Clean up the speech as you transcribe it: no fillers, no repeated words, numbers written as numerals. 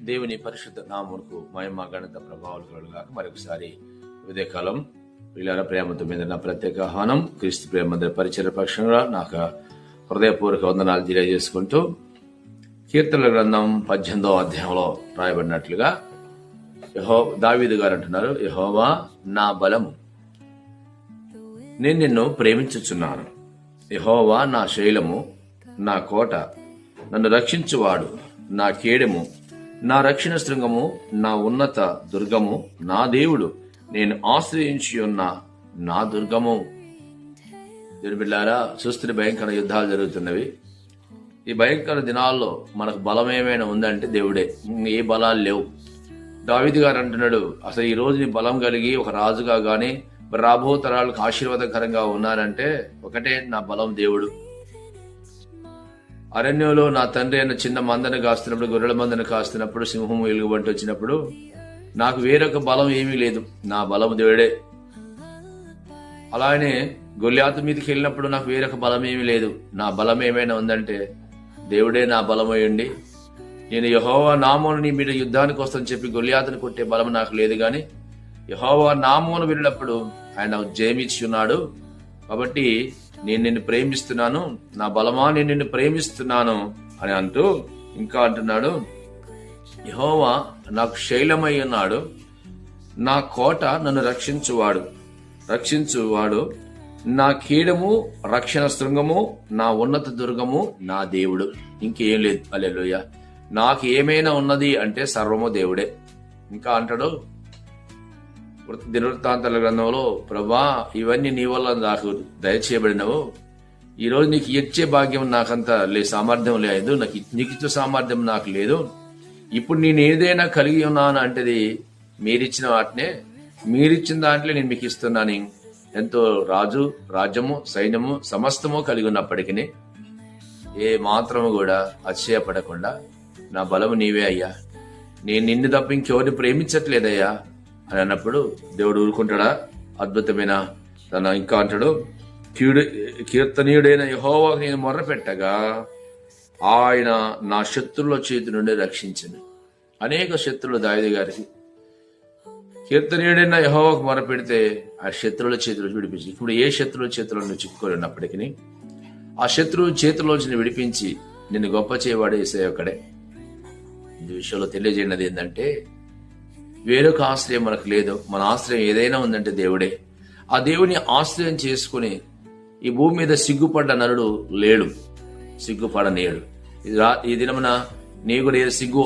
దేవుని పరిశుద్ధ నామమునకు మహిమ ఘనత ప్రభావాలు కలుగుగాక. మరొకసారి ఉదయకాలం వీళ్ళ ప్రేమతో మీద నా ప్రత్యేక ఆహ్వానం. క్రీస్తు ప్రేమ పరిచయ పక్షంగా నాకు హృదయపూర్వక వందనాలు తెలియజేసుకుంటూ, కీర్తనల గ్రంథం 18వ అధ్యాయంలో రాయబడినట్లుగా దావీదు గారు అంటున్నారు, యెహోవా నా బలము, నేను నిన్ను ప్రేమించుచున్నాను. యెహోవా నా శైలము, నా కోట, నన్ను రక్షించువాడు, నా కేడెము, నా రక్షణ శృంగము, నా ఉన్నత దుర్గము, నా దేవుడు, నేను ఆశ్రయించి ఉన్న నా దుర్గము. దేవుని బిడ్డలారా, చూస్తున్న భయంకర యుద్ధాలు జరుగుతున్నవి. ఈ భయంకర దినాల్లో మనకు బలం ఏమైనా ఉందంటే దేవుడే. ఏ బలాలు లేవు. దావీదు గారు అంటున్నాడు, అసలు ఈ రోజు నీ బలం కలిగి ఒక రాజుగా గాని రాబో తరాలకు ఆశీర్వాదకరంగా ఉన్నారంటే ఒకటే, నా బలం దేవుడు. అరణ్యంలో నా తండ్రి అయిన చిన్న మందను కాస్తున్నప్పుడు, గొర్రెల మందను కాస్తున్నప్పుడు, సింహము ఎలుగుబంటి వచ్చినప్పుడు నాకు వేరొక బలం ఏమీ లేదు, నా బలం దేవుడే. అలానే గొల్యాతు మీదకి వెళ్ళినప్పుడు నాకు వేరొక బలం ఏమీ లేదు, నా బలం ఏమైనా ఉందంటే దేవుడే నా బలమయ్యండి. నేను యెహోవా నామమును నీ మీద యుద్ధానికి వస్తానని చెప్పి గొల్యాతుని కొట్టే బలం నాకు లేదు, కానీ యెహోవా నామమును విన్నప్పుడు ఆయన జయమిచ్చి ఉన్నాడు. కాబట్టి నేను నిన్ను ప్రేమిస్తున్నాను, నా బలమా నేను నిన్ను ప్రేమిస్తున్నాను అని అంటూ ఇంకా అంటున్నాడు, యెహోవా నాకు శైలమై ఉన్నాడు, నా కోట, నన్ను రక్షించువాడు, నా కీడము, రక్షణ శృంగము, నా ఉన్నత దుర్గము, నా దేవుడు. ఇంకేం లేదు. హల్లెలూయా. నాకు ఏమైనా ఉన్నది అంటే సర్వము దేవుడే. ఇంకా అంటాడు దినవృత్తాంతాల గ్రంథంలో, ప్రభా ఇవన్నీ నీ వల్ల నాకు దయచేయబడినవు, ఈరోజు నీకు ఇచ్చే భాగ్యం నాకంత సామర్థ్యం లేదు, నీకు ఇచ్చే సామర్థ్యం నాకు లేదు. ఇప్పుడు నేను ఏదైనా కలిగి ఉన్నాను అంటే మీరిచ్చిన వాటినే, మీరిచ్చిన దాంట్లో నేను మీకు ఇస్తున్నాను. ఎంతో రాజ్యము, సైన్యము, సమస్తము కలిగి ఉన్నప్పటికీ ఏ మాత్రము కూడా అతిశయపడకుండా, నా బలము నీవే అయ్యా, నేను నిన్ను తప్ప ఇంకెవరిని ప్రేమించట్లేదయ్యా అని అన్నప్పుడు దేవుడు ఊరుకుంటాడా? అద్భుతమైన ఇంకా అంటాడు, కీర్తనీయుడైన యెహోవాకు నేను మొర్ర పెట్టగా ఆయన నా శత్రువుల చేతి నుండి రక్షించింది. అనేక శత్రువులు దావీదు గారికి. కీర్తనీయుడైన యెహోవాకు మొర్ర పెడితే ఆ శత్రువుల చేతిలో విడిపించి, ఇప్పుడు ఏ శత్రువుల చేతిలో నువ్వు చిక్కుకొని ఉన్నప్పటికీ ఆ శత్రువు చేతిలోంచి విడిపించి నిన్ను గొప్ప చేయవాడు యేసయ్య ఒక్కడే. ఈ విషయంలో తెలియజేయనది ఏంటంటే, వేరొక ఆశ్రయం మనకు లేదు. మన ఆశ్రయం ఏదైనా ఉందంటే దేవుడే. ఆ దేవుని ఆశ్రయం చేసుకుని ఈ భూమి మీద సిగ్గుపడ్డ నరుడు లేడు, సిగ్గుపడనేడు. ఈ దినమున నీ కూడా సిగ్గు